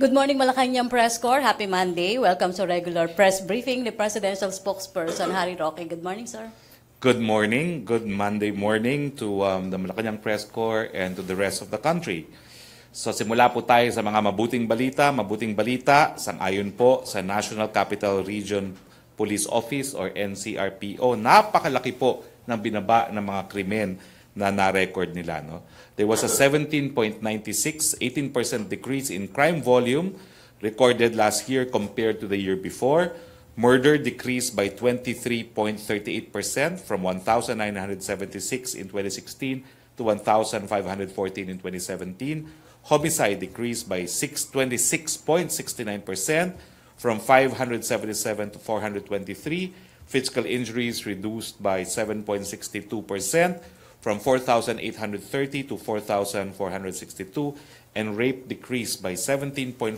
Good morning, Malacanang Press Corps. Happy Monday. Welcome to regular press briefing. The Presidential Spokesperson, Harry Roque. Good morning, sir. Good morning, good Monday morning to the Malacanang Press Corps and to the rest of the country. So simula po tayo sa mga mabuting balita, sang-ayon po sa National Capital Region Police Office or NCRPO. Napakalaki po ng binaba ng mga krimen na na-record nila. No? There was a 17.96, 18% decrease in crime volume recorded last year compared to the year before. Murder decreased by 23.38% from 1,976 in 2016 to 1,514 in 2017. Homicide decreased by 26.69% from 577 to 423. Physical injuries reduced by 7.62%. From 4,830 to 4,462, and rape decreased by 17.49%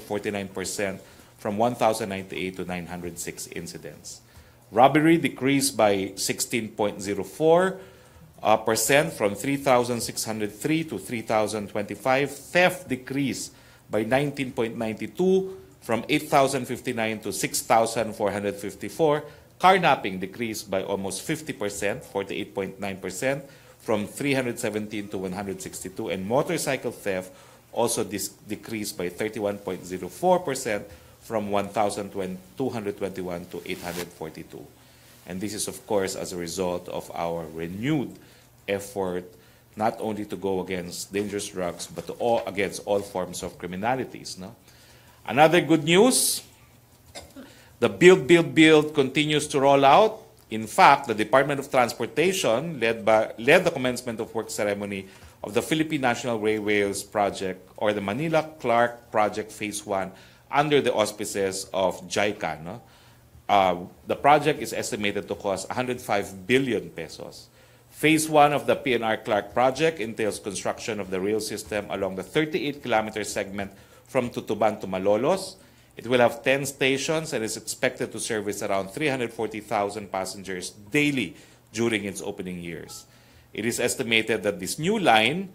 from 1,098 to 906 incidents. Robbery decreased by 16.04% from 3,603 to 3,025. Theft decreased by 19.92% from 8,059 to 6,454. Carnapping decreased by almost 50%, 48.9%. From 317 to 162, and motorcycle theft also decreased by 31.04% from 1,221 to 842. And this is, of course, as a result of our renewed effort not only to go against dangerous drugs, but against all forms of criminalities. No? Another good news, the Build continues to roll out. In fact, the Department of Transportation led the commencement of work ceremony of the Philippine National Railways Project, or the Manila-Clark Project Phase 1, under the auspices of JICA. No? The project is estimated to cost 105 billion pesos. Phase 1 of the PNR Clark project entails construction of the rail system along the 38-kilometer segment from Tutuban to Malolos. It will have 10 stations and is expected to service around 340,000 passengers daily during its opening years. It is estimated that this new line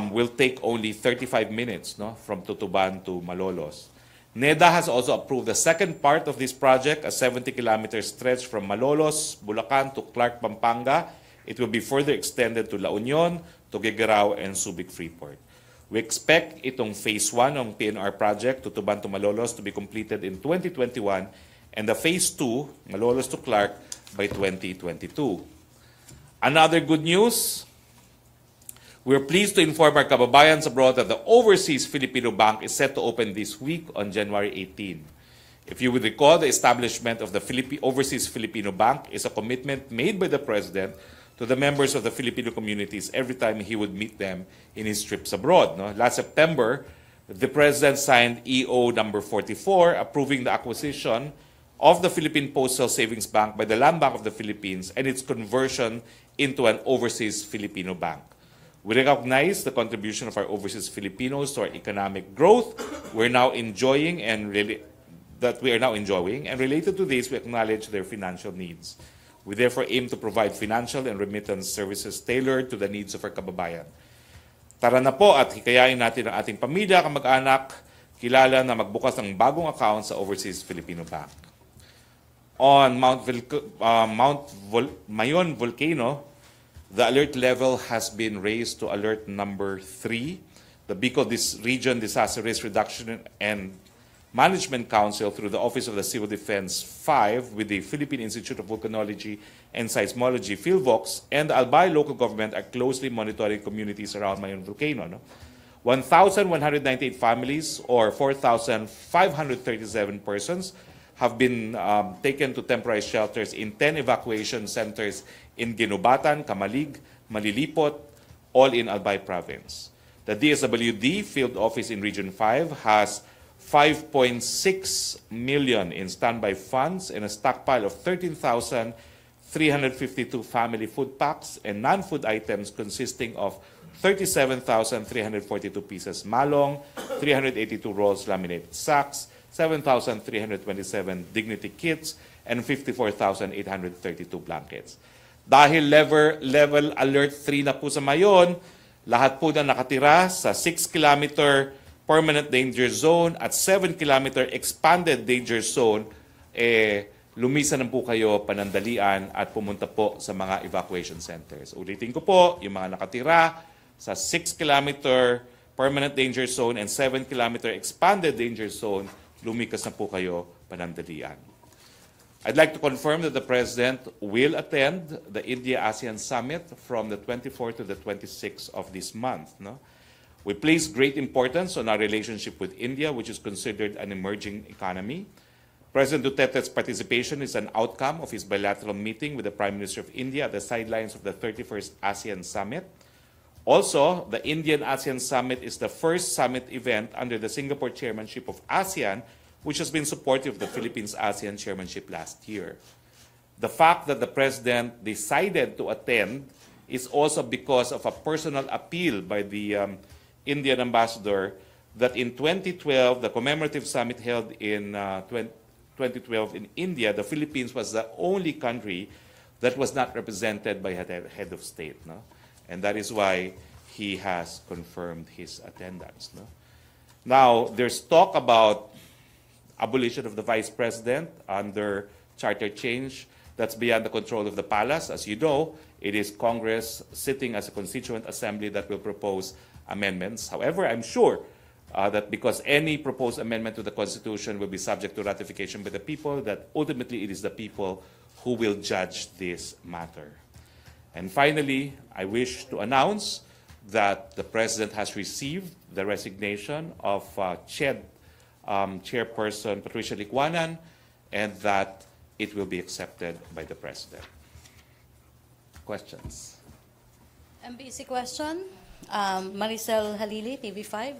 will take only 35 minutes from Tutuban to Malolos. NEDA has also approved the second part of this project, a 70-kilometer stretch from Malolos, Bulacan to Clark, Pampanga. It will be further extended to La Union, Tuguegarao, and Subic Freeport. We expect itong Phase 1 ng PNR project, Tutuban to Malolos, to be completed in 2021, and the Phase 2, Malolos to Clark, by 2022. Another good news, we're pleased to inform our kababayans abroad that the Overseas Filipino Bank is set to open this week on January 18. If you would recall, the establishment of the Overseas Filipino Bank is a commitment made by the President to the members of the Filipino communities every time he would meet them in his trips abroad. No? Last September, the President signed EO number 44, approving the acquisition of the Philippine Postal Savings Bank by the Land Bank of the Philippines and its conversion into an Overseas Filipino Bank. We recognize the contribution of our overseas Filipinos to our economic growth we're now enjoying, and related to this, we acknowledge their financial needs. We therefore aim to provide financial and remittance services tailored to the needs of our kababayan. Tara na po at hikayain natin ang ating pamilya, kamag-anak, kilala na magbukas ng bagong account sa Overseas Filipino Bank. On Mayon Volcano, the alert level has been raised to alert number 3. The Bicol Region Disaster Risk Reduction and Management Council, through the Office of the Civil Defense 5, with the Philippine Institute of Volcanology and Seismology, PhilVox, and the Albay local government are closely monitoring communities around Mayon Volcano. No? 1,198 families, or 4,537 persons, have been taken to temporary shelters in 10 evacuation centers in Ginubatan, Camalig, Malilipot, all in Albay Province. The DSWD Field Office in Region 5 has 5.6 million in standby funds and a stockpile of 13,352 family food packs and non-food items consisting of 37,342 pieces malong, 382 rolls laminated sacks, 7,327 dignity kits, and 54,832 blankets. Dahil level alert 3 na po sa Mayon, lahat po na nakatira sa 6-kilometer permanent danger zone at 7-kilometer expanded danger zone, lumisan na po kayo panandalian at pumunta po sa mga evacuation centers. Ulitin ko po, yung mga nakatira sa 6-kilometer permanent danger zone and 7-kilometer expanded danger zone, lumikas na po kayo panandalian. I'd like to confirm that the President will attend the India-ASEAN Summit from the 24th to the 26th of this month. No? We place great importance on our relationship with India, which is considered an emerging economy. President Duterte's participation is an outcome of his bilateral meeting with the Prime Minister of India at the sidelines of the 31st ASEAN Summit. Also, the Indian-ASEAN Summit is the first summit event under the Singapore chairmanship of ASEAN, which has been supportive of the Philippines-ASEAN chairmanship last year. The fact that the President decided to attend is also because of a personal appeal by the Indian ambassador that in 2012, the commemorative summit held in 2012 in India, the Philippines was the only country that was not represented by a head of state. No? And that is why he has confirmed his attendance. No? Now, there's talk about abolition of the Vice President under charter change. That's beyond the control of the palace. As you know, it is Congress sitting as a constituent assembly that will propose amendments. However, I'm sure that because any proposed amendment to the Constitution will be subject to ratification by the people, that ultimately it is the people who will judge this matter. And finally, I wish to announce that the President has received the resignation of CHED Chairperson Patricia Licuanan, and that it will be accepted by the President. Questions? MBC question, Maricel Halili, TV5.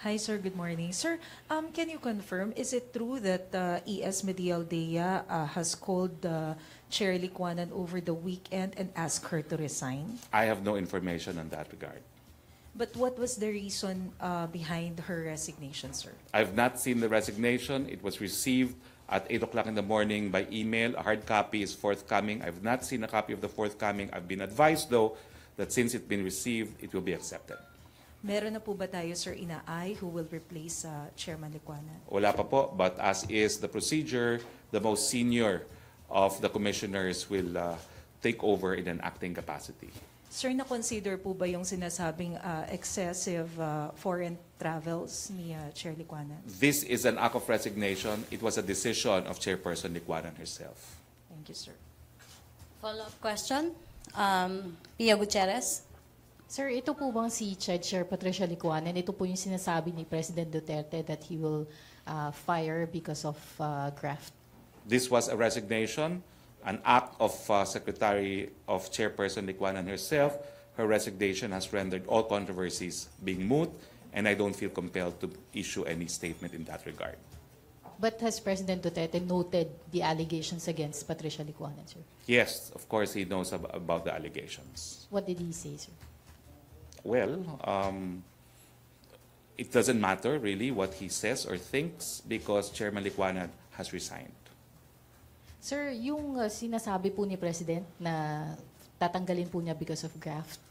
Hi, sir. Good morning. Sir, can you confirm, is it true that ES Medialdea has called Chair Licuanan over the weekend and asked her to resign? I have no information on that regard. But what was the reason behind her resignation, sir? I've not seen the resignation. It was received at 8 o'clock in the morning by email. A hard copy is forthcoming. I've not seen a copy of the forthcoming. I've been advised, though, that since it's been received, it will be accepted. Meron na po ba tayo, sir, inaay who will replace Chairman Licuanan? Wala pa po, but as is the procedure, the most senior of the commissioners will take over in an acting capacity. Sir, na-consider po ba yung sinasabing excessive foreign travels ni Chair Licuanan? This is an act of resignation. It was a decision of Chairperson Licuanan herself. Thank you, sir. Follow-up question, Pia Gutierrez. Sir, ito po bang si Chair Patricia Licuanan, ito po yung sinasabi ni President Duterte that he will fire because of graft? This was a resignation, an act of Secretary of Chairperson Licuanan herself. Her resignation has rendered all controversies being moot, and I don't feel compelled to issue any statement in that regard. But has President Duterte noted the allegations against Patricia Licuanan, sir? Yes, of course he knows about the allegations. What did he say, sir? Well, it doesn't matter really what he says or thinks because Chairman Licuanan has resigned. Sir, yung sinasabi po ni President na tatanggalin po niya because of graft,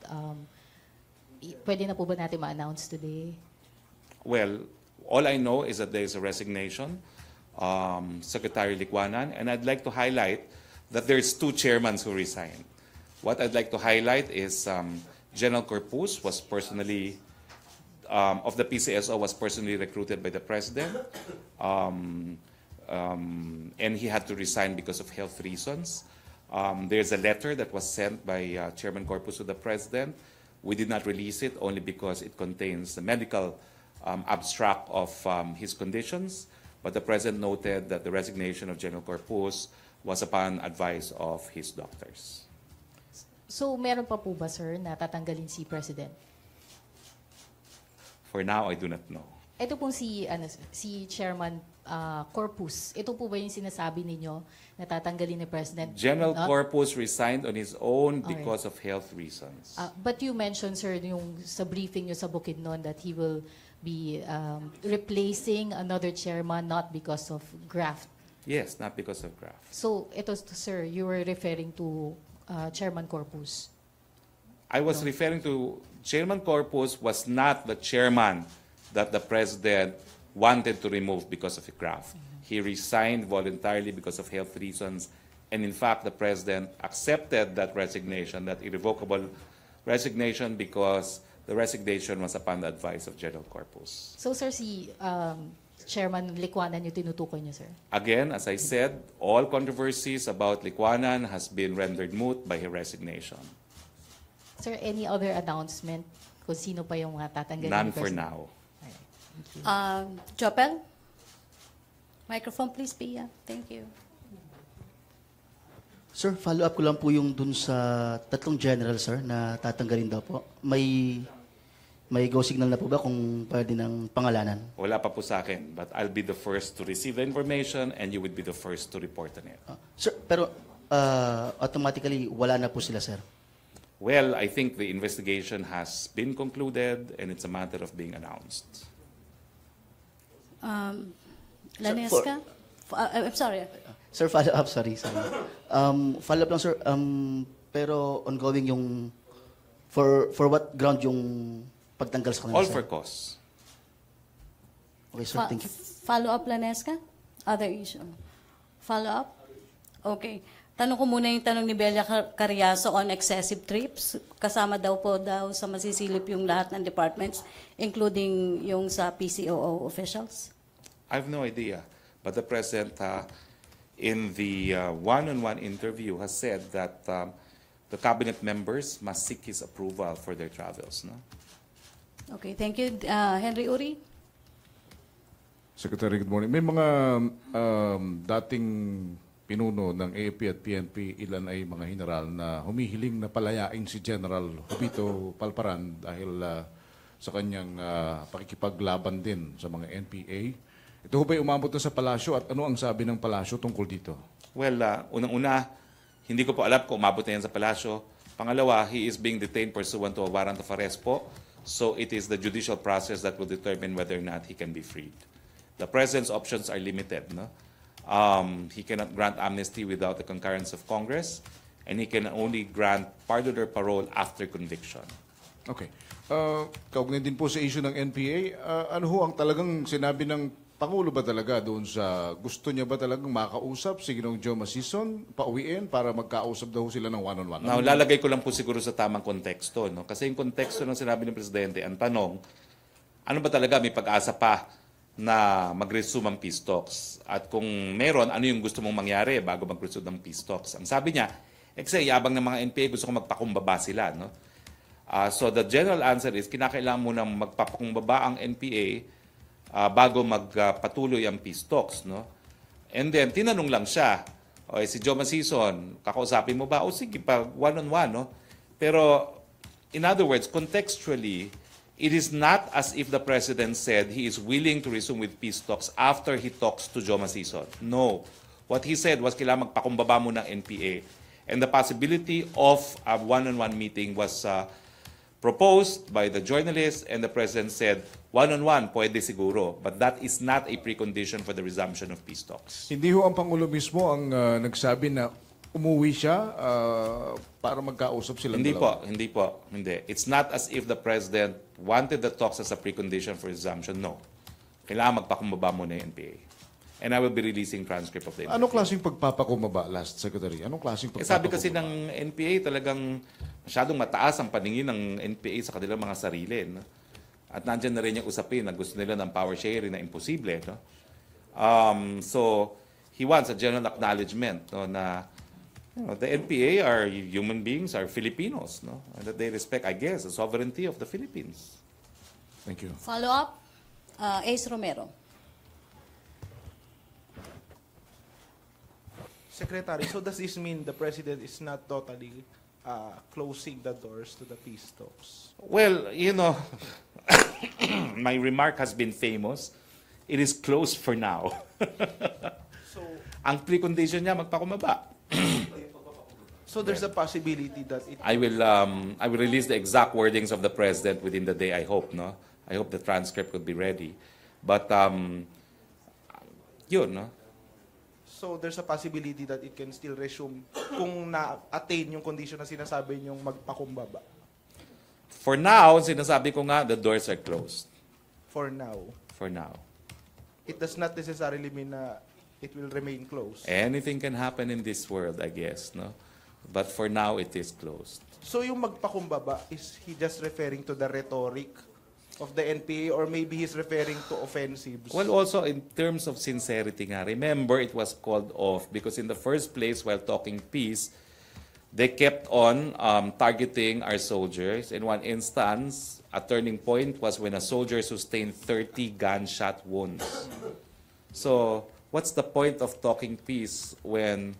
pwede na po ba natin ma-announce today? Well, all I know is that there is a resignation, Secretary Licuanan, and I'd like to highlight that there's 2 chairmen who resigned. What I'd like to highlight is General Corpus was personally, of the PCSO, was personally recruited by the President, and he had to resign because of health reasons. There's a letter that was sent by Chairman Corpus to the President. We did not release it only because it contains the medical abstract of his conditions, but the President noted that the resignation of General Corpus was upon advice of his doctors. So, meron pa po ba, sir, na tatanggalin si President? For now, I do not know. Ito pong si Chairman Corpus, ito po ba yung sinasabi ninyo na tatanggalin ni President? General Not? Corpus resigned on his own because of health reasons. But you mentioned, sir, yung sa briefing nyo sa Bukidnon that he will be replacing another chairman not because of graft. Yes, not because of graft. So, ito, sir, you were referring to Chairman Corpus. I was referring to Chairman Corpus was not the chairman that the president wanted to remove because of a graft. He resigned voluntarily because of health reasons, and in fact, the president accepted that resignation, that irrevocable resignation, because the resignation was upon the advice of General Corpus. So, sir, si Chairman Licuanan yung tinutukoy niyo, sir? Again, as I said, all controversies about Licuanan has been rendered moot by her resignation. Sir, any other announcement kung sino pa yung tatanggalin? None ni for President? now. Alright, thank you. Jopel? Microphone, please, Pia. Thank you. Sir, follow up ko lang po yung dun sa tatlong general, sir, na tatanggalin daw po. May go signal na po ba kung pwede ng pangalanan? Wala pa po sa akin, but I'll be the first to receive the information and you would be the first to report on it. Sir, pero automatically wala na po sila, sir. Well, I think the investigation has been concluded and it's a matter of being announced. Lanesca? I'm sorry. Sir, follow up, sorry. Follow up lang, sir. Pero ongoing yung for what ground yung pagtanggal sa kanila, All sir? for cause. Okay, sir, thank you. Follow up, Lanesca? Other issue. Follow up? Okay. Tanong ko muna yung tanong ni Belia Cariaso on excessive trips. Kasama daw sa masisilip yung lahat ng departments, including yung sa PCOO officials. I have no idea. But the President, in the one-on-one interview, has said that the cabinet members must seek his approval for their travels. No? Okay, thank you. Henry Uri? Secretary, good morning. May mga dating pinuno ng AFP at PNP, ilan ay mga general na humihiling na palayain si General Jovito Palparan dahil sa kanyang pakikipaglaban din sa mga NPA. Ito ho ba'y umabot na sa palasyo at ano ang sabi ng palasyo tungkol dito? Well, unang-una, hindi ko po alam kung umabot na yan sa palasyo. Pangalawa, he is being detained pursuant to a warrant of arrest po. So it is the judicial process that will determine whether or not he can be freed. The President's options are limited. No? He cannot grant amnesty without the concurrence of Congress, and he can only grant pardon or parole after conviction. Okay. Kaugnay din po sa issue ng NPA, ano ho ang talagang sinabi ng Pangulo ba talaga doon sa gusto niya ba talagang makausap si Ginoong Joe Masison, pauwiin para magkausap daw sila ng one-on-one? Now, lalagay ko lang po siguro sa tamang konteksto. No? Kasi yung konteksto ng sinabi ng Presidente, ang tanong, ano ba talaga may pag-asa pa na mag-resume ang peace talks? At kung meron, ano yung gusto mong mangyari bago mag-resume ng peace talks? Ang sabi niya, kasi yabang ng mga NPA, gusto ko magpakumbaba sila. No? So the general answer is, kinakailangan muna magpapakumbaba ang NPA bago magpatuloy ang peace talks. No? And then, tinanong lang siya, si Joe Masison, kakausapin mo ba? O sige, pa one-on-one. No? Pero, in other words, contextually, it is not as if the President said he is willing to resume with peace talks after he talks to Joe Masison. No. What he said was kailangan magpakumbaba mo ng NPA. And the possibility of a one-on-one meeting was proposed by the journalist, and the President said, one-on-one, pwede siguro, but that is not a precondition for the resumption of peace talks. Hindi ho ang Pangulo mismo ang nagsabi na umuwi siya para magkausap silang dalawa? Hindi po. It's not as if the President wanted the talks as a precondition for resumption. No. Kailangan magpakumbaba muna yung NPA. And I will be releasing transcript of the NPA. Anong klaseng pagpapakumbaba, last Secretary? Anong klaseng pagpapakumbaba? Sabi kasi ng NPA talagang masyadong mataas ang paningin ng NPA sa kanilang mga sarili. No? At nandyan na rin yung usapin na gusto nila ng power sharing na imposible. No? So, he wants a general acknowledgement, no, na the NPA are human beings, are Filipinos, no? And that they respect, I guess, the sovereignty of the Philippines. Thank you. Follow up, Ace Romero. Secretary, so does this mean the President is not totally closing the doors to the peace talks? Well, you know, my remark has been famous. It is closed for now. So, Ang precondition niya, magpakumaba. so there's a possibility that it... I will release the exact wordings of the President within the day, I hope, no? I hope the transcript will be ready. But, yun, no? So there's a possibility that it can still resume kung na-attain yung condition na sinasabi niyong magpakumbaba. For now, sinasabi ko nga, the doors are closed. For now. for now. It does not necessarily mean na it will remain closed. Anything can happen in this world, I guess, no? But for now, it is closed. So yung magpakumbaba, is he just referring to the rhetoric of the NPA or maybe he's referring to offensives? Well, also in terms of sincerity nga, remember it was called off because in the first place, while talking peace, they kept on targeting our soldiers. In one instance, a turning point was when a soldier sustained 30 gunshot wounds. So, what's the point of talking peace when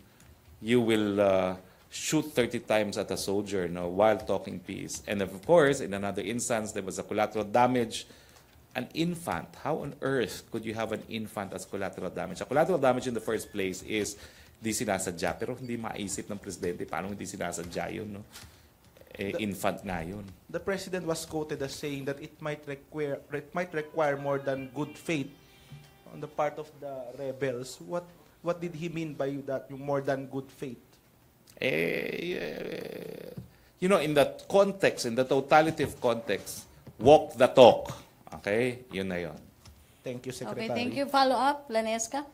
you will shoot 30 times at a soldier, no, while talking peace? And of course, in another instance, there was a collateral damage. An infant. How on earth could you have an infant as collateral damage? A collateral damage in the first place is di sinasadya, pero hindi maisip ng presidente paano hindi sinasadya yun, no? Infant nga yun. The president was quoted as saying that it might require more than good faith on the part of the rebels. What did he mean by that, yung more than good faith? You know, in that context, in the totality of context, walk the talk. Okay? Yun na yun. Thank you, Secretary. Okay, thank you. Follow up, Lanesca?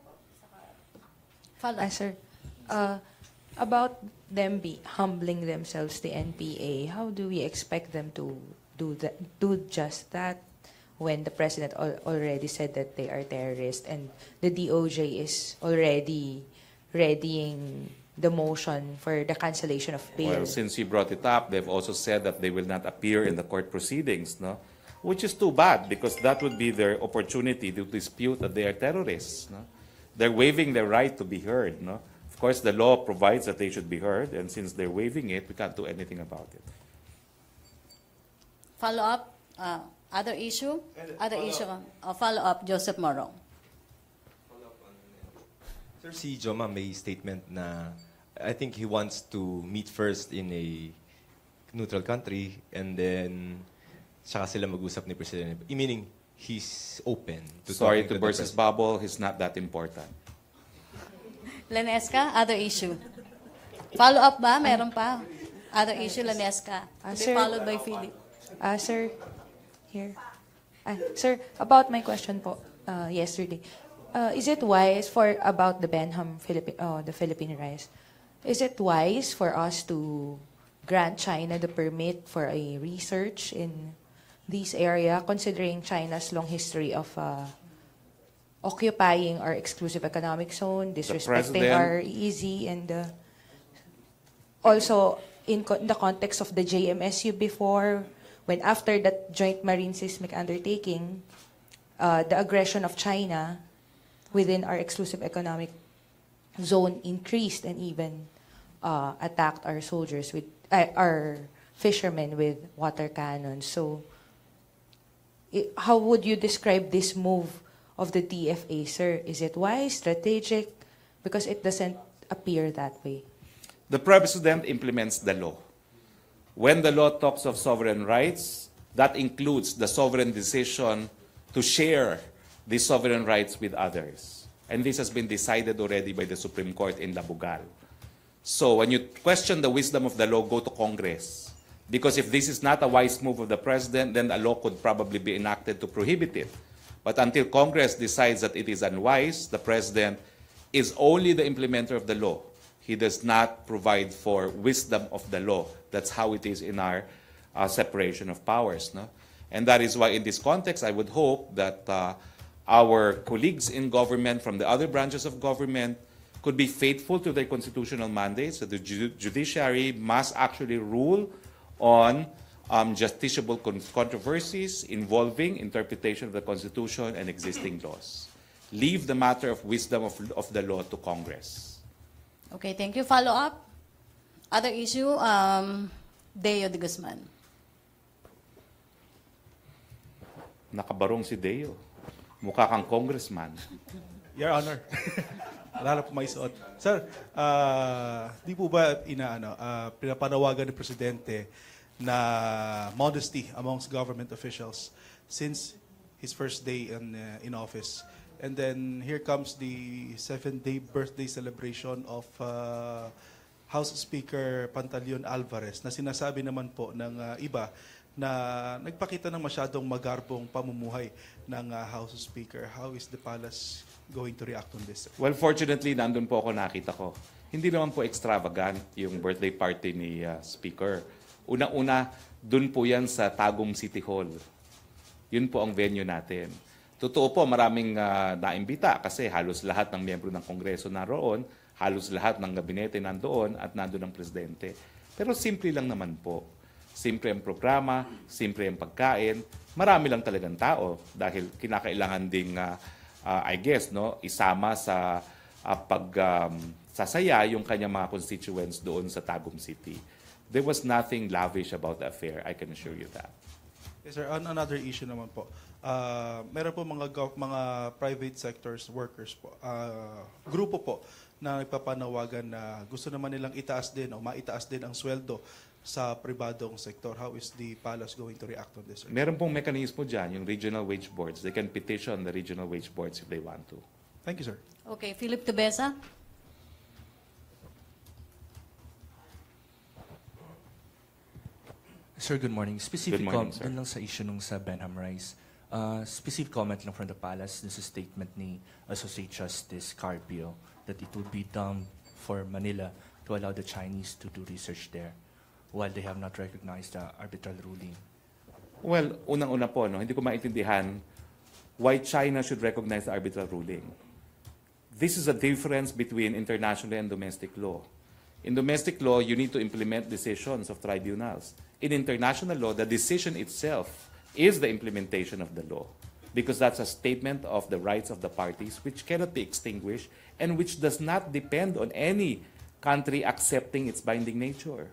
Follow up. Sir, about them humbling themselves, the NPA, how do we expect them to do just that when the president already said that they are terrorists and the DOJ is already readying the motion for the cancellation of bail? Well, since you brought it up, they've also said that they will not appear in the court proceedings, no? Which is too bad because that would be their opportunity to dispute that they are terrorists, no? They're waiving their right to be heard, no? Of course, the law provides that they should be heard, and since they're waiving it, we can't do anything about it. Follow up, other issue? Follow up, Joseph Morong. Sir, si Joma may statement na I think he wants to meet first in a neutral country and then saka sila mag-usap ni President. Meaning, he's open to Sorry talking to the burst his President. bubble, he's not that important. Lanesca, other issue. Follow up ba? Meron pa. Other issue, Lanesca. To be Sir. followed by Philip. Sir, here. Sir, about my question po yesterday, is it wise about the Benham the Philippine rice? Is it wise for us to grant China the permit for a research in this area, considering China's long history of occupying our exclusive economic zone, disrespecting president- our EEZ, and also in the context of the JMSU before, when after that joint marine seismic undertaking, the aggression of China within our exclusive economic zone increased and even attacked our soldiers with our fishermen with water cannons. So, how would you describe this move of the DFA, sir? Is it wise, strategic? Because it doesn't appear that way. The president implements the law. When the law talks of sovereign rights, that includes the sovereign decision to share these sovereign rights with others. And this has been decided already by the Supreme Court in Labugal. So when you question the wisdom of the law, go to Congress. Because if this is not a wise move of the president, then a law could probably be enacted to prohibit it. But until Congress decides that it is unwise, the president is only the implementer of the law. He does not provide for wisdom of the law. That's how it is in our separation of powers. No? And that is why in this context, I would hope that our colleagues in government from the other branches of government could be faithful to their constitutional mandates, that the judiciary must actually rule on justiciable controversies involving interpretation of the Constitution and existing laws. Leave the matter of wisdom of the law to Congress. Okay, thank you. Follow up. Other issue, Deo de Guzman. Nakabarong si Deo. Mukha kang congressman. Your Honor. Wala na po may suot. Sir, di po ba pinapanawagan ni Presidente na modesty amongst government officials since his first day in office? And then here comes the 7th-day birthday celebration of House Speaker Pantaleon Alvarez na sinasabi naman po ng iba na nagpakita ng masyadong magarbong pamumuhay ng House Speaker. How is the palace going to react on this, sir? Well, fortunately, nandun po ako, nakita ko. Hindi naman po extravagant yung birthday party ni Speaker. Una-una, dun po yan sa Tagum City Hall. Yun po ang venue natin. Totoo po, maraming naimbita kasi halos lahat ng miyembro ng Kongreso naroon, halos lahat ng gabinete nandoon at nandoon ang presidente. Pero simple lang naman po. Simple ang programa, simple ang pagkain. Marami lang talagang tao dahil kinakailangan ding, I guess, no, isama sa sasaya yung kanyang mga constituents doon sa Tagum City. There was nothing lavish about the affair, I can assure you that. Yes, sir. On another issue naman po, meron po mga private sectors workers po, grupo po na nagpapanawagan na gusto naman nilang itaas din o maitaas din ang sweldo sa pribadong sektor. How is the palace going to react on this, sir? Meron pong mekanismo dyan, yung regional wage boards. They can petition the regional wage boards if they want to. Thank you, sir. Okay, Philip Tubesa. Sir, good morning. Specific Good morning, sir. dun lang sa issue nung sa Benham Rice. Specific comment lang from the palace, this is statement ni Associate Justice Carpio that it would be dumb for Manila to allow the Chinese to do research there while they have not recognized the arbitral ruling. Well, unang-una po, no, hindi ko maintindihan why China should recognize the arbitral ruling. This is a difference between international and domestic law. In domestic law, you need to implement decisions of tribunals. In international law, the decision itself is the implementation of the law because that's a statement of the rights of the parties which cannot be extinguished and which does not depend on any country accepting its binding nature.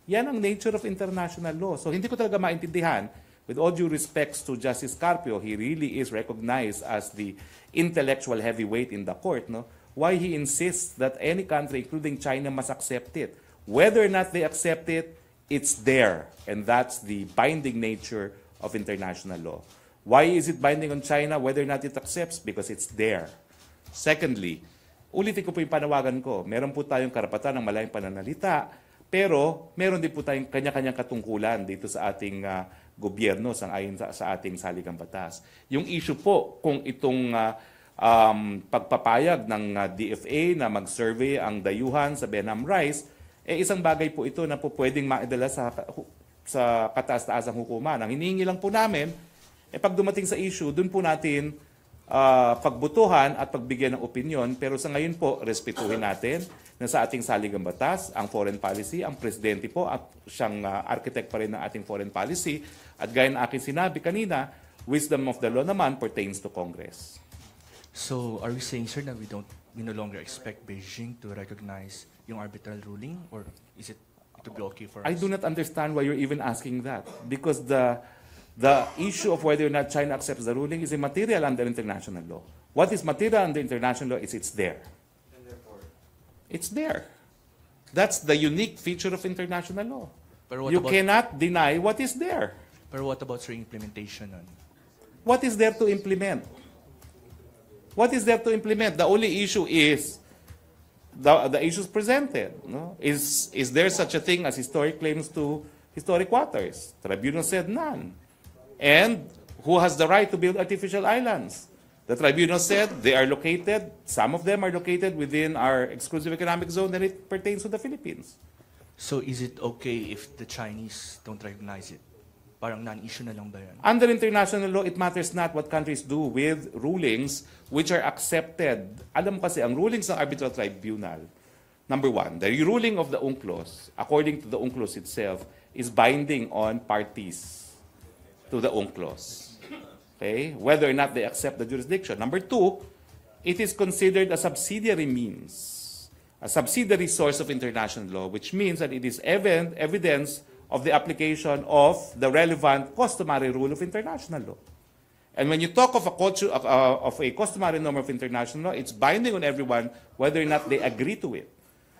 Yan ang nature of international law. So hindi ko talaga maintindihan, with all due respects to Justice Carpio, he really is recognized as the intellectual heavyweight in the court, no? Why he insists that any country, including China, must accept it. Whether or not they accept it, it's there. And that's the binding nature of international law. Why is it binding on China? Whether or not it accepts? Because it's there. Secondly, ulitin ko po yung panawagan ko. Meron po tayong karapatan ng malayang pananalita, pero meron din po tayong kanya-kanyang katungkulan dito sa ating gobyerno ayon sa ating saligang batas. Yung issue po kung itong pagpapayag ng DFA na mag-survey ang dayuhan sa Benham Rice, isang bagay po ito na po pwedeng maidala sa kataas-taasang hukuman. Ang hinihingi lang po namin, pag dumating sa issue, dun po natin pagbutuhan at pagbigyan ng opinion. Pero sa ngayon po, respetuhin natin na sa ating saligang batas, ang foreign policy, ang presidente po at siyang architect pa rin ng ating foreign policy. At gaya ng aking sinabi kanina, wisdom of the law naman pertains to Congress. So, are we saying, sir, that we no longer expect Beijing to recognize yung arbitral ruling, or is it to be okay for us? I do not understand why you're even asking that, because the issue of whether or not China accepts the ruling is immaterial under international law. What is material under international law is it's there. And therefore, It's there. That's the unique feature of international law. Pero what You about- cannot deny what is there. pero what about, sir, implementation nun? What is there to implement? What is there to implement? The only issue is the issues presented. No? Is there such a thing as historic claims to historic waters? Tribunal said none. And who has the right to build artificial islands? The tribunal said they are located, some of them are located within our exclusive economic zone and it pertains to the Philippines. So, is it okay if the Chinese don't recognize it? Parang non-issue na lang ba yan? Under international law, it matters not what countries do with rulings which are accepted. Alam mo kasi, ang rulings ng arbitral tribunal, number one, the ruling of the UNCLOS, according to the UNCLOS itself, is binding on parties to the UNCLOS. Okay? Whether or not they accept the jurisdiction. Number two, it is considered a subsidiary means, a subsidiary source of international law, which means that it is evidence of the application of the relevant customary rule of international law. And when you talk of a customary norm of international law, it's binding on everyone whether or not they agree to it.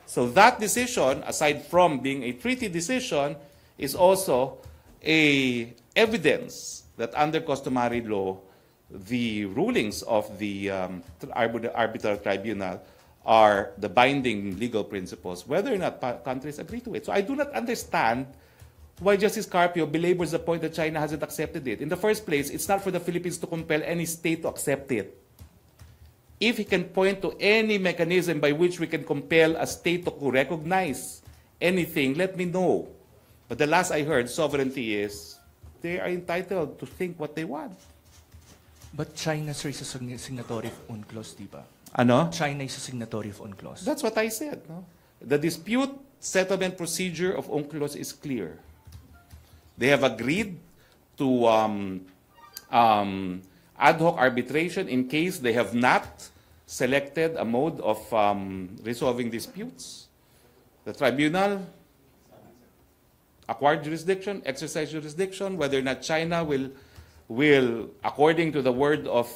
So that decision, aside from being a treaty decision, is also a evidence that under customary law, the rulings of the arbitral tribunal are the binding legal principles, whether or not countries agree to it. So I do not understand why Justice Carpio belabors the point that China hasn't accepted it. In the first place, it's not for the Philippines to compel any state to accept it. If he can point to any mechanism by which we can compel a state to recognize anything, let me know. But the last I heard, sovereignty is they are entitled to think what they want. But China, sir, is a signatory of UNCLOS, di ba? Ano? China is a signatory of UNCLOS. That's what I said. No? The dispute settlement procedure of UNCLOS is clear. They have agreed to ad hoc arbitration in case they have not selected a mode of resolving disputes. The tribunal acquired jurisdiction, exercise jurisdiction, whether or not China will, according to the word of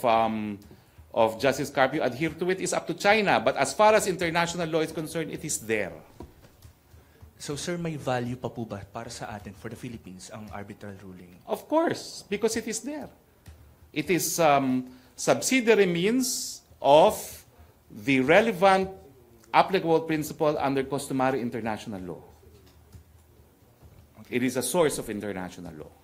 Justice Carpio, adhere to it is up to China. But as far as international law is concerned, it is there. So, sir, may value pa po ba para sa atin, for the Philippines, ang arbitral ruling? Of course, because it is there. It is subsidiary means of the relevant applicable principle under customary international law. It is a source of international law.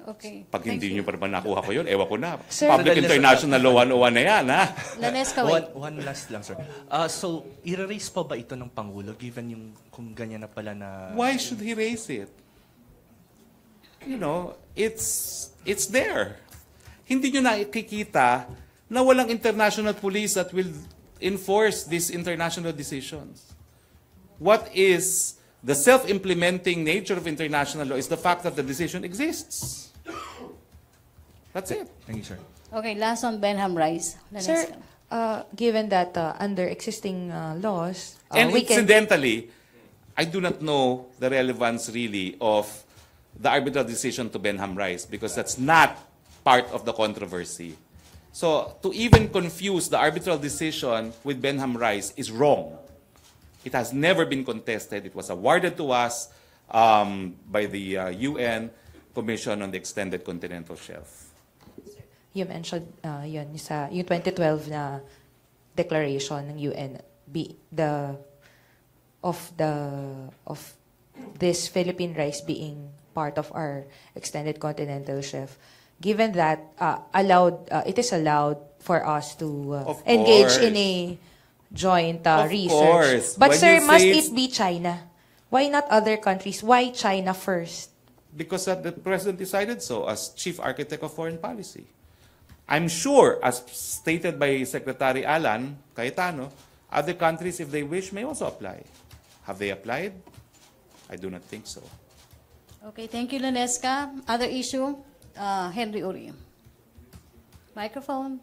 Okay. Pag Thank hindi you. nyo pa naman nakuha ko yun, ewan ko na. Sir, Public International Law 101 na yan, ha? Lanesca, wait. One last lang, sir. So, i-raise pa ba ito ng Pangulo, given yung kung ganyan na pala na... Why should he raise it? You know, it's there. Hindi nyo nakikita na walang international police that will enforce these international decisions. What is the self-implementing nature of international law is the fact that the decision exists. That's it. Thank you, sir. Okay, last on Benham Rice. Sir, Lanesca. given that under existing laws, And we can... incidentally, I do not know the relevance really of the arbitral decision to Benham Rice because that's not part of the controversy. So to even confuse the arbitral decision with Benham Rice is wrong. It has never been contested. It was awarded to us by the UN Commission on the Extended Continental Shelf. You mentioned yun, yung 2012 na declaration ng UN of this Philippine rice being part of our extended continental shelf. Given that it is allowed for us to engage in a joint Of research. course. But When sir, you must say it be China? Why not other countries? Why China first? Because the President decided so as Chief Architect of Foreign Policy. I'm sure, as stated by Secretary Alan Cayetano, other countries, if they wish, may also apply. Have they applied? I do not think so. Okay, thank you, Lanesca. Other issue, Henry Uri. Microphone.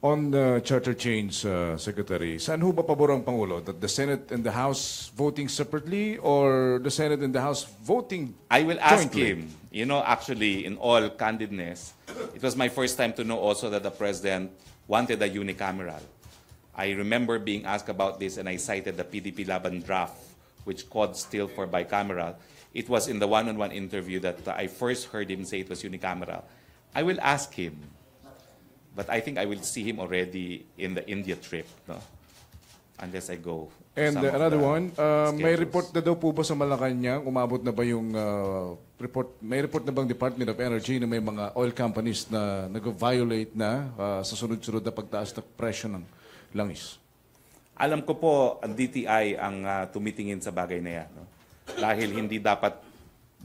On the charter change, Secretary, saan ho ba pabor ang Pangulo? That the Senate and the House voting separately or the Senate and the House voting I will ask jointly? him. You know, actually, in all candidness, it was my first time to know also that the President wanted a unicameral. I remember being asked about this, and I cited the PDP Laban draft, which called still for bicameral. It was in the one-on-one interview that I first heard him say it was unicameral. I will ask him, but I think I will see him already in the India trip, no? Unless I go. And some of another the one, may schedules. report na daw po ba sa Malacanang, umabot na ba yung report, may report na bang Department of Energy na may mga oil companies na nag-violate na sa sunod-sunod na pagtaas ng presyo ng langis? Alam ko po, ang DTI ang tumitingin sa bagay na yan. No? Dahil hindi dapat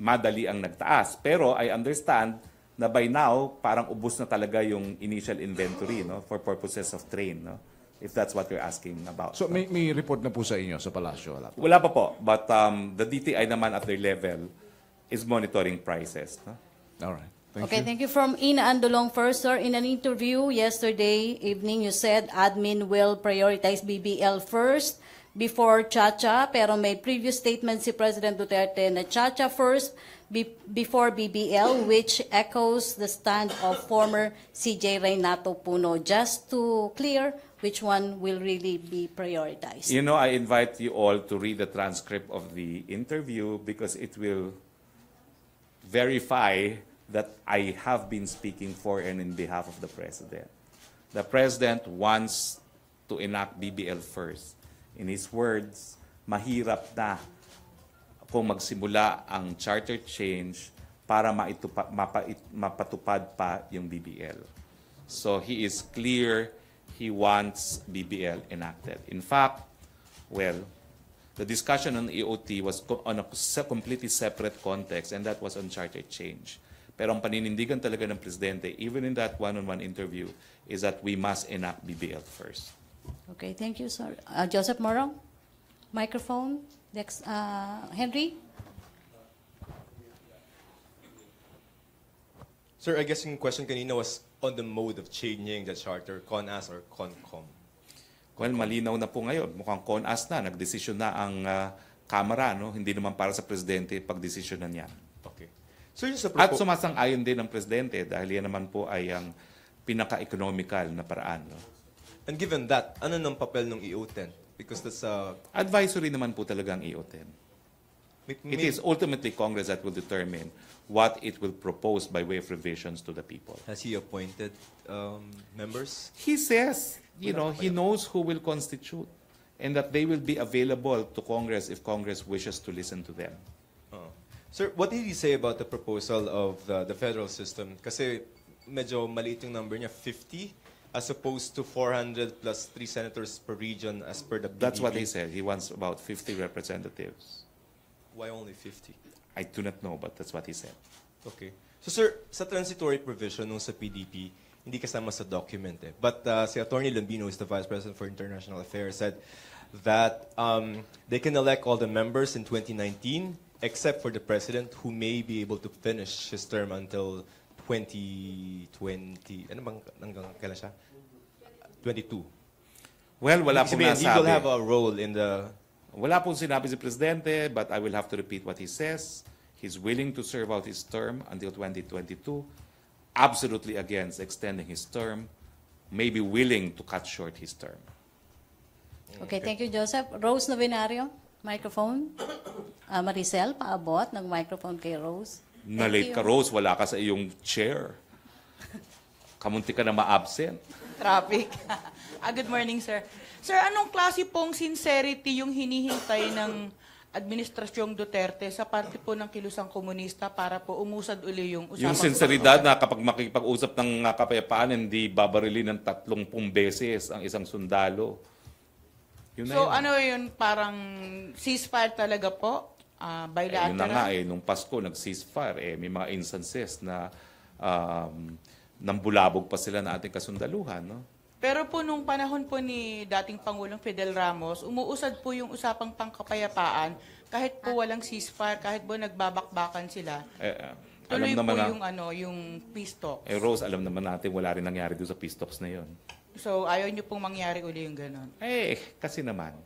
madali ang nagtaas. Pero I understand na by now, parang ubos na talaga yung initial inventory, no, for purposes of train, no? If that's what you're asking about. So may report na po sa inyo sa palasyo? Wala po. Wala pa po. But the DTI naman at their level is monitoring prices. No? All right. Thank Okay, you. thank you. From Ina Andolong first, sir. In an interview yesterday evening, you said admin will prioritize BBL first before Chacha, pero may previous statement si President Duterte na Chacha first before BBL, which echoes the stand of former CJ Reynato Puno. Just to clear, which one will really be prioritized? You know, I invite you all to read the transcript of the interview because it will verify that I have been speaking for and in behalf of the President. The President wants to enact BBL first. In his words, mahirap na kung magsimula ang charter change para mapatupad pa yung BBL. So he is clear he wants BBL enacted. In fact, well, the discussion on EOT was on a completely separate context, and that was on charter change. Pero ang paninindigan talaga ng Presidente, even in that one-on-one interview, is that we must enact BBL first. Okay, thank you, sir. Joseph Morong, microphone. Next, Henry. Sir, I guess yung question kanina was on the mode of changing the charter, CONAS or CONCOM. Well, malinaw na po ngayon. Mukhang CONAS na, nagdesisyon na ang Kamara, no? Hindi naman para sa Presidente pagdesisyonan niya. Okay. So yung sa At sumasang-ayon din ng Presidente dahil yan naman po ay ang pinaka-economical na paraan. No? And given that, ano ng papel ng EO10? Because that's Advisory naman po talaga ang EO10. It is ultimately Congress that will determine what it will propose by way of revisions to the people. Has he appointed members? He says, he knows who will constitute and that they will be available to Congress if Congress wishes to listen to them. Sir, what did he say about the proposal of the federal system? Kasi medyo maliit yung number niya, 50 as opposed to 400 plus 3 senators per region as per the BBB. That's what he said. He wants about 50 representatives. Why only 50? I do not know, but that's what he said. Okay. So sir, sa transitory provision nung sa PDP, hindi kasama sa document eh. But si Attorney Lambino, who's the Vice President for International Affairs, said that they can elect all the members in 2019 except for the President who may be able to finish his term until 2020. Ano bang hanggang kailan siya? 22. Well, wala pong He will nasabi. have a role in the... Wala pong sinabi si Presidente, but I will have to repeat what he says. He's willing to serve out his term until 2022, absolutely against extending his term, maybe willing to cut short his term. Okay, thank you, Joseph. Rose Novinario, microphone. Maricel, paabot ng microphone kay Rose. Na-late ka, Rose, wala ka sa iyong chair. Kamunti ka na ma-absent. Traffic. Good morning, sir. Sir, anong klase pong sincerity yung hinihintay ng Administrasyong Duterte sa parte po ng kilusang komunista para po umusad uli yung usapang... Yung sinseridad na kapag makikipag-usap ng kapayapaan, hindi babarilin ng 30 beses ang isang sundalo. Yun na So, yun. ano yun, parang ceasefire talaga po? Bilateral? Yun na nga nung Pasko, nag-ceasefire. May mga instances na nambulabog pa sila na ating kasundaluhan. No? Pero po nung panahon po ni dating Pangulong Fidel Ramos, umuusad po yung usapang pangkapayapaan kahit po walang ceasefire, kahit po nagbabakbakan sila. Tuloy po yung peace talks. Rose, alam naman natin wala rin nangyari doon sa peace talks na yun. So, ayaw niyo pong mangyari uli yung ganon? Kasi naman,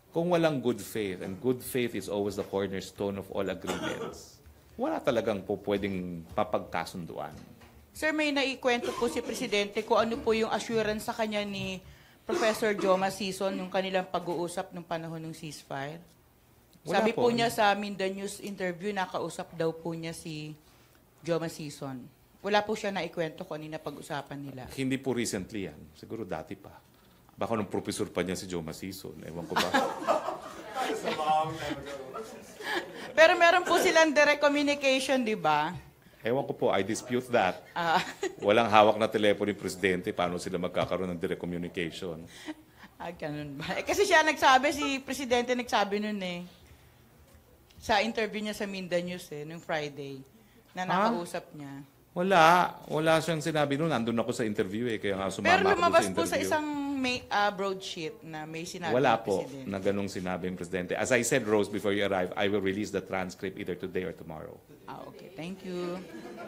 kung walang good faith, and good faith is always the cornerstone of all agreements, wala talagang po pwedeng papagkasunduan. Sir, may naikwento po si Presidente kung ano po yung assurance sa kanya ni Professor Joma Sison yung kanilang pag-uusap ng panahon ng ceasefire. Sabi po niya sa Mindan News interview, nakausap daw po niya si Joma Sison. Wala po siya naikwento kung ano yung pag-usapan nila. Hindi po recently yan. Siguro dati pa. Baka nung professor pa niya si Joma Sison. Ewan ko ba. Pero meron po silang direct communication, di ba? Ewan ko po, I dispute that. Walang hawak na telepono ni Presidente, paano sila magkakaroon ng direct communication? Ganun ba? Kasi siya nagsabi, si Presidente nagsabi nun eh. Sa interview niya sa Mindan News nung Friday, na nakausap niya. Wala siyang sinabi noon. Nandun ako sa interview kaya nga sumama Pero ako lumabas sa interview. po sa isang broadsheet na may sinabi Wala ng po Presidente. na ganung sinabi ng Presidente. As I said, Rose, before you arrive, I will release the transcript either today or tomorrow. Okay. Thank you.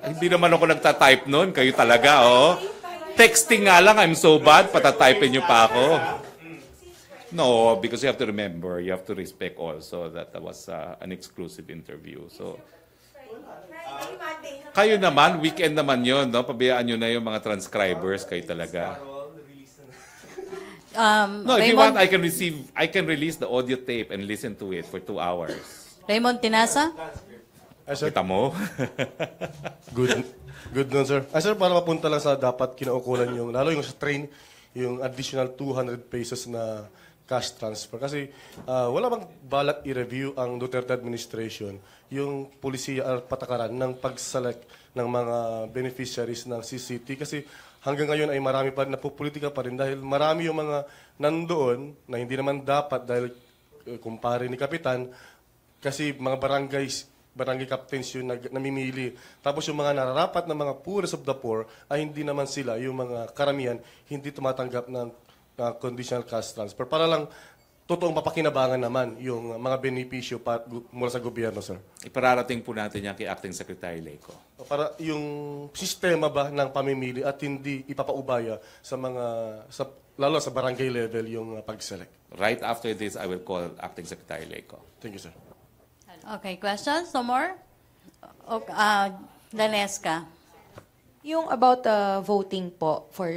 Hindi naman ako nagtatype noon. Kayo talaga, oh. Texting nga lang, I'm so bad, patatype niyo pa ako. No, because you have to remember, you have to respect also that was an exclusive interview. So, kayo naman, weekend naman yun, no? Pabayaan nyo na yung mga transcribers, kayo talaga. No, if you want, I can release the audio tape and listen to it for 2 hours. Raymond Tinasa? Kita mo? Good nun, sir. Sir, para mapunta lang sa dapat kinaukulan yung, lalo yung sa train, yung additional 200 pesos na cash transfer. Kasi wala bang balak i-review ang Duterte administration yung polisiya at patakaran ng pag-select ng mga beneficiaries ng CCT. Kasi hanggang ngayon ay marami pa napupolitika pa rin dahil marami yung mga nandoon na hindi naman dapat dahil kumpare ni Kapitan kasi mga barangay captains yun na namimili. Tapos yung mga nararapat na mga poorest of the poor ay hindi naman sila, yung mga karamihan, hindi tumatanggap ng conditional cash transfer. Para lang totoong mapakinabangan naman yung mga benepisyo mula sa gobyerno, sir. Ipararating po natin yan kay Acting Secretary Leco. Para yung sistema ba ng pamimili at hindi ipapaubaya sa mga, lalo sa barangay level yung pag-select. Right after this, I will call Acting Secretary Leco. Thank you, sir. Okay, questions? No more? Okay, Danesca. Yung about voting po for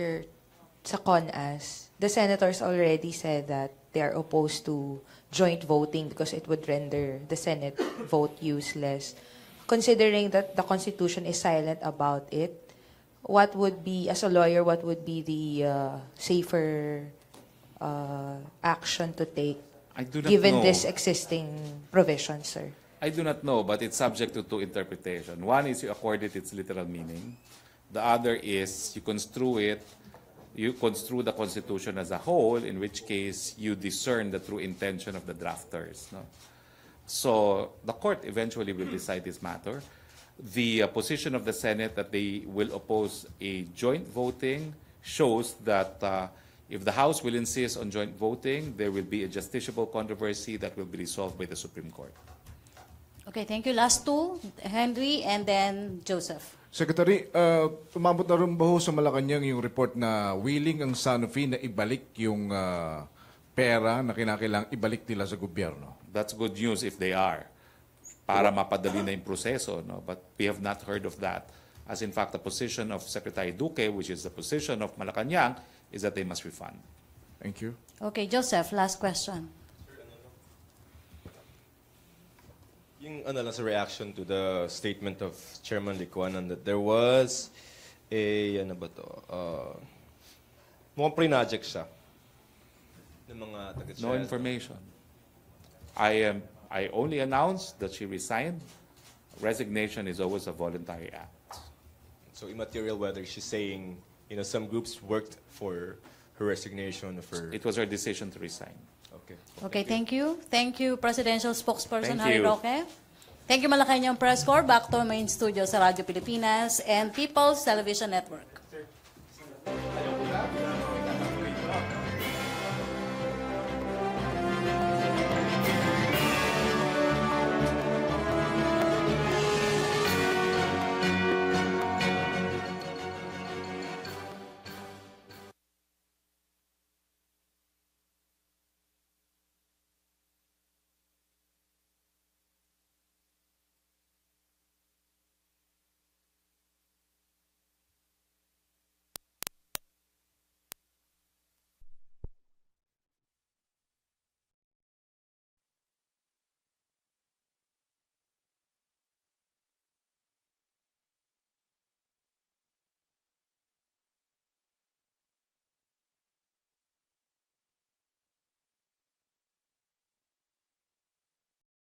sa CONAS, the senators already said that they are opposed to joint voting because it would render the Senate vote useless. Considering that the Constitution is silent about it, what would be, as a lawyer, what would be the safer action to take I do not given know. this existing provision, sir? I do not know, but it's subject to two interpretation. One is you accord it its literal meaning. The other is you construe the Constitution as a whole, in which case you discern the true intention of the drafters. No? So the court eventually will decide this matter. The position of the Senate that they will oppose a joint voting shows that if the House will insist on joint voting, there will be a justiciable controversy that will be resolved by the Supreme Court. Okay, thank you. Last two, Henry and then Joseph. Secretary, umabot na rin ba ho sa Malacanang yung report na willing ang Sanofi na ibalik yung pera na kinakailangang ibalik nila sa gobyerno? That's good news if they are, para mapadali na yung proseso. No? But we have not heard of that. As in fact, the position of Secretary Duque, which is the position of Malacanang, is that they must refund. Thank you. Okay, Joseph, last question. Yung ano lang sa reaction to the statement of Chairman Licuanan that there was a, ano ba to, mukhang pre-project siya ng mga taga-China. No information. I only announced that she resigned. Resignation is always a voluntary act. So immaterial whether she's saying, some groups worked for her resignation of her... It was her decision to resign. Okay. Okay, thank you. Thank you, Presidential Spokesperson Thank Harry you. Roque. Thank you, Malacanang Press Corps. Back to our main studio sa Radyo Pilipinas and People's Television Network.